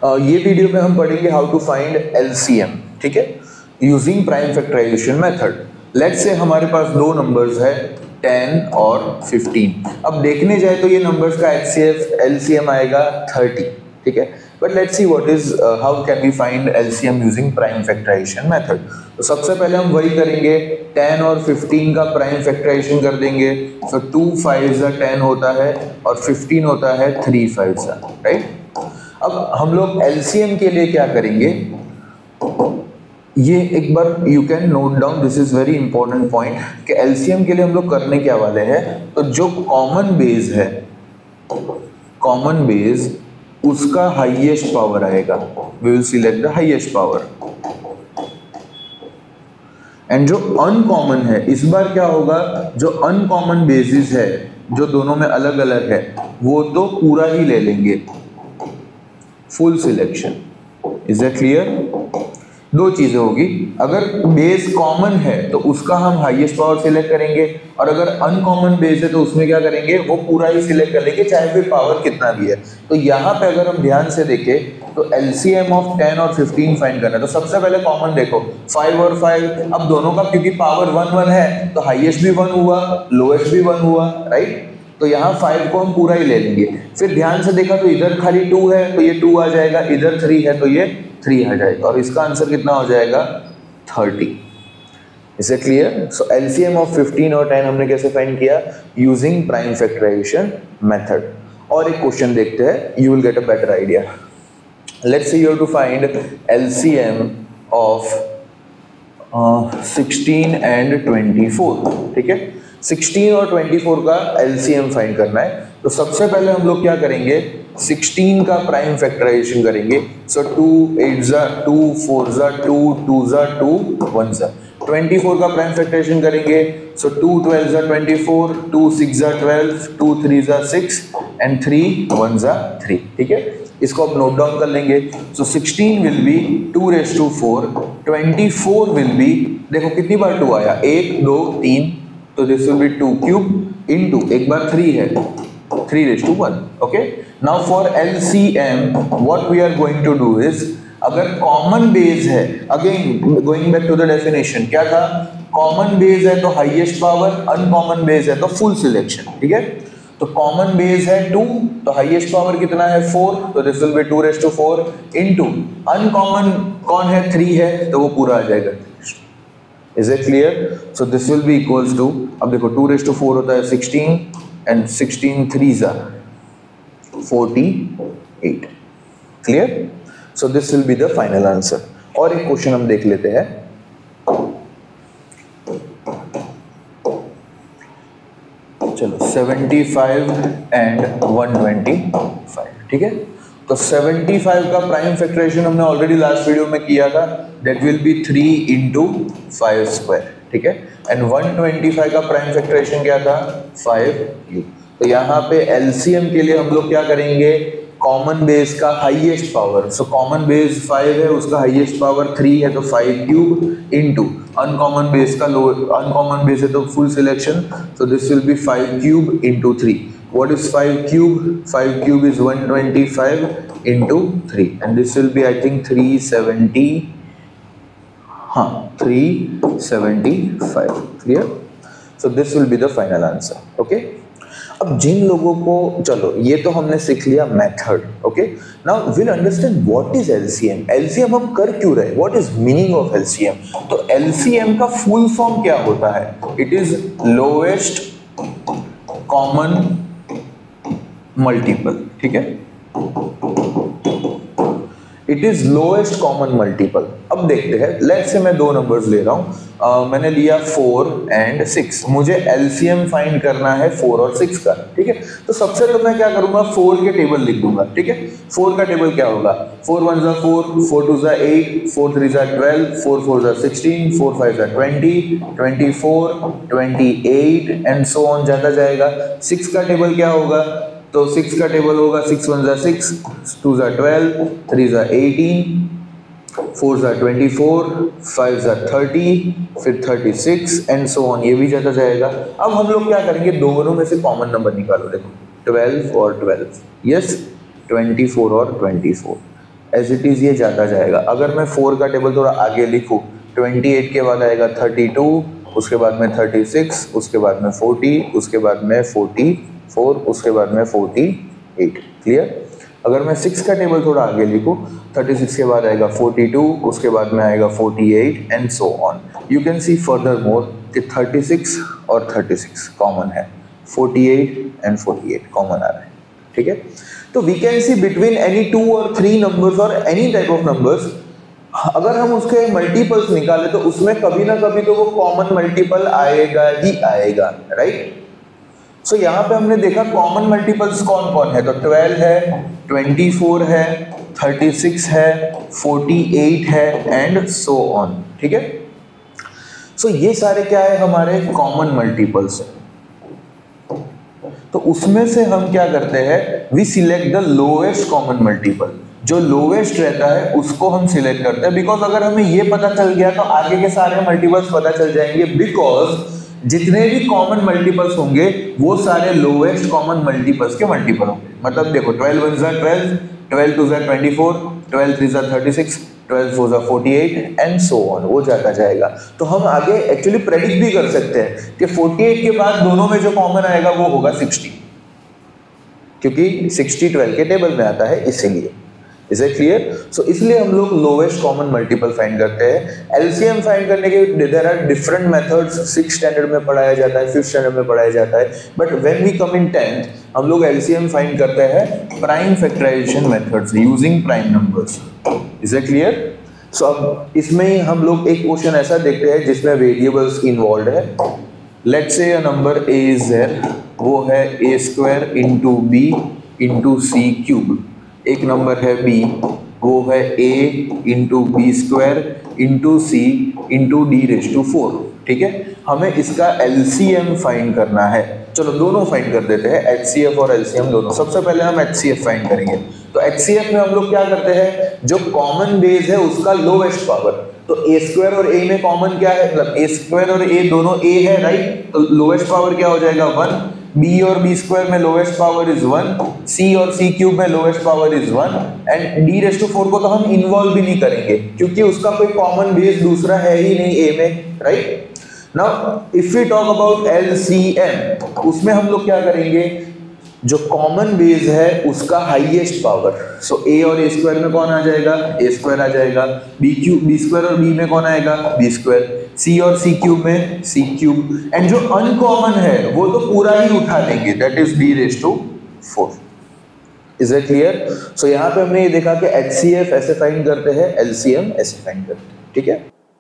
ये वीडियो में हम पढ़ेंगे हाउ टू फाइंड एलसीएम, ठीक है, using prime factorisation method. Let's say हमारे पास दो नंबर्स है 10 और 15। अब देखने जाए तो ये नंबर्स का एलसीएम आएगा 30, ठीक है। But let's see what is how can we find LCM using prime factorisation method. तो सबसे पहले हम वही करेंगे, 10 और 15 का प्राइम फैक्टराइजेशन कर देंगे। तो 2 5 10 होता है और 15 होता है 3 5, राइट। अब हम लोग एलसीएम के लिए क्या करेंगे, ये एक बार you can note down, this is very important point, कि एलसीएम के लिए हम लोग करने क्या वाले हैं। तो जो कॉमन बेस है, कॉमन बेस उसका हाईएस्ट पावर आएगा, we will select the highest power. And जो अनकॉमन है, इस बार क्या होगा, जो अनकॉमन बेसिस है जो दोनों में अलग अलग है वो तो पूरा ही ले लेंगे, full selection. Is that clear? दो चीजें होगी, अगर बेस कॉमन है तो उसका हम हाईएस्ट पावर सिलेक्ट करेंगे, और अगर अनकॉमन बेस है तो उसमें क्या करेंगे, वो पूरा ही सिलेक्ट कर लेंगे चाहे फिर पावर कितना भी है। तो यहाँ पे अगर हम ध्यान से देखें तो एलसीएम ऑफ 10 और 15 फाइंड करना है। तो सबसे पहले कॉमन देखो 5 और 5, अब दोनों का क्योंकि पावर 1 1 है तो हाईएस्ट भी 1 हुआ, लोएस्ट भी 1 हुआ, राइट। तो यहाँ 5 को हम पूरा ही ले लेंगे। फिर ध्यान से देखा तो इधर खाली 2 है तो ये 2 आ जाएगा, इधर 3 है तो ये 3 आ जाएगा, और इसका आंसर कितना हो जाएगा 30। Is it clear? So LCM of 15 और 10 हमने कैसे फाइंड किया, यूजिंग प्राइम फैक्टराइजेशन मेथड। और एक क्वेश्चन देखते हैं, you will get a better idea. Let's say you have to find LCM of 16 and 24, ठीक है। 16 और 24 का एलसीएम फाइंड करना है। तो सबसे पहले हम लोग क्या करेंगे, 16 का प्राइम फैक्टराइजेशन करेंगे। सो 2 8 2 4 2 2 2 1 24 का प्राइम फैक्टराइजेशन करेंगे। सो 2 12 24, 2 6 12, 2 3 6 एंड 3 1 3, ठीक है। इसको आप नोट डाउन कर लेंगे। So 16 will be 2 raised to 4, 24 will be, देखो कितनी बार 2 आया, 1 2 3, तो this will be 2 cube into, एक बार 3 है, 3 raised to 1, okay. Now for LCM what we are going to do is, अगर कॉमन बेस है, again going back to the definition, क्या था, कॉमन बेस है तो हाईएस्ट पावर, अनकॉमन बेस है तो फुल सिलेक्शन, ठीक है। तो कॉमन बेस है 2 तो हाईएस्ट पावर कितना है 4, तो this will be 2 raised to 4 into, uncommon कौन है 3 है तो वो पूरा आ जाएगा। Is it clear? So this will be equals to, अब देखो 2 raised to 4 होता है 16 and 16 3s are 48. Clear? So this will be the final answer. और एक क्वेश्चन हम देख लेते हैं। चलो 75 and 125, ठीक है। तो 75 का प्राइम फैक्टराइजेशन हमने ऑलरेडी लास्ट वीडियो में किया था, that will be 3 into 5 square, ठीक है। एंड 125 का प्राइम फैक्टराइजेशन क्या था, 5 क्यूब। तो यहाँ पे एलसीएम के लिए हम लोग क्या करेंगे, कॉमन बेस का highest power, so common base 5 है, उसका हाईएस्ट पावर 3 है तो 5 क्यूब इनटू अनकॉमन बेस का अनकॉमन बेस है तो full selection, so this will be 5 cube into 3. What is 5 cube? 5 cube is 125 into 3, and this will be I think 370, 375. Clear? So this will be the final answer. Okay? अब जिन लोगों को, चलो ये तो हमने सीख लिया method, okay. Now will understand what is LCM. LCM हम कर क्यों रहे, what is meaning of LCM. तो एलसीएम का फुल फॉर्म क्या होता है, it is lowest common multiple, ठीक है। It is lowest common multiple. अब देखते हैं, लेट्स से मैं दो नंबर्स ले रहा हूं, मैंने लिया 4 and 6, मुझे एलसीएम फाइंड करना है 4 और 6 का, ठीक है। तो सबसे तो मैं क्या करूंगा, 4 के टेबल लिख दूंगा, ठीक है। 4 का टेबल क्या होगा, 4 1 4, 4 2 8, 4 3 12, 4 4 16, 4 5 20, 24, 28 एंड सो ऑन जाता जाएगा। 6 का टेबल क्या होगा, तो 6 का टेबल होगा 6 1 6, 2 12, 3 18, 4 24, 5 30, फिर 36 एंड सो ऑन, ये भी जाता जाएगा। अब हम लोग क्या करेंगे, दोनों में से कॉमन नंबर निकालो। देखो 12 और 12, यस 24 और 24, एज इट इज ये जाता जाएगा। अगर मैं 4 का टेबल थोड़ा आगे लिखूं, 28 के बाद आएगा 32, उसके बाद में 36, उसके बाद में 40, उसके बाद में 44, उसके बाद में 48। क्लियर? अगर मैं 6 का टेबल थोड़ा आगे लिखूं, 36 के बाद आएगा 42, उसके बाद में आएगा 48 and so on. You can see further more कि 36 और 36 कॉमन है, 48 एंड 48 कॉमन आ रहा है। ठीक है, तो we can see between any 2 और 3 नंबर्स और एनी टाइप ऑफ नंबर्स, अगर हम उसके मल्टीपल्स निकाले तो उसमें कभी ना कभी तो वो कॉमन मल्टीपल आएगा ही आएगा, राइट? सो यहाँ पे हमने देखा कॉमन मल्टीपल्स कौन कौन है, तो 12 है, 24 है, 36 है, 48 है एंड सो ऑन। ठीक है, सो ये सारे क्या है, हमारे कॉमन मल्टीपल्स है। तो उसमें से हम क्या करते हैं, we select the lowest common multiple, जो लोएस्ट रहता है उसको हम सिलेक्ट करते हैं। बिकॉज अगर हमें ये पता चल गया तो आगे के सारे मल्टीपल्स पता चल जाएंगे, बिकॉज जितने भी कॉमन मल्टीपल्स होंगे वो सारे लोएस्ट कॉमन मल्टीपल्स के मल्टीपल होंगे। मतलब देखो 12 1 ज़ा 12, 12 2 ज़ा 24, 12 3 ज़ा 36, 12 4 ज़ा 48 एंड सो ऑन, वो जाता जाएगा। तो हम आगे एक्चुअली प्रेडिक्ट भी कर सकते हैं कि 48 के बाद दोनों में जो कॉमन आएगा वो होगा 60, क्योंकि 60 12 के टेबल में आता है, इसीलिए। Is it clear? सो इसलिए हम लोग लोएस्ट कॉमन मल्टीपल फाइंड करते हैं। एलसीएम फाइंड करने के there are different methods, 6th standard में पढ़ाया जाता है, 5th स्टैंडर्ड में पढ़ाया जाता है, but when we come in 10th हम लोग एलसीएम फाइंड करते हैं prime factorization methods using prime numbers. Is it clear? So अब इसमें ही हम लोग एक क्वेश्चन ऐसा देखते हैं जिसमें वेरिएबल्स इन्वॉल्व है। Let's say a number a is there, वो है a² into b into c cube. एक नंबर है b, वो है a इंटू b² इंटू सी इंटू d⁴। ठीक है, हमें इसका एलसीएम फाइंड करना है। चलो दोनों फाइंड कर देते हैं, एचसीएफ और एलसीएम दोनों। सबसे पहले हम एचसीएफ फाइंड करेंगे। तो एचसीएफ में हम लोग क्या करते हैं, जो कॉमन बेस है उसका लोएस्ट पावर। तो a² और a में कॉमन क्या है, मतलब a² और a दोनों a है, राइट? तो लोएस्ट पावर क्या हो जाएगा 1, b और b² में लोएस्ट पावर इज 1, c और c क्यूब में lowest power is 1 and d⁴ को तो हम इन्वॉल्व भी नहीं करेंगे क्योंकि उसका कोई कॉमन बेस दूसरा है ही नहीं a में, right? Now if we talk about LCM, उसमें हम लोग क्या करेंगे, जो कॉमन बेस है उसका हाईएस्ट पावर। सो a और a² में कौन आ जाएगा, a² आ जाएगा, b² और b में कौन आएगा, b², c और c क्यूब में c क्यूब, एंड जो अनकॉमन है वो तो पूरा ही उठा लेंगे, that is d⁴। Is it clear? So यहाँ पे हमने ये देखा कि एचसीएफ ऐसे फाइंड करते हैं, एलसीएम ऐसे फाइंड करते हैं। ठीक है।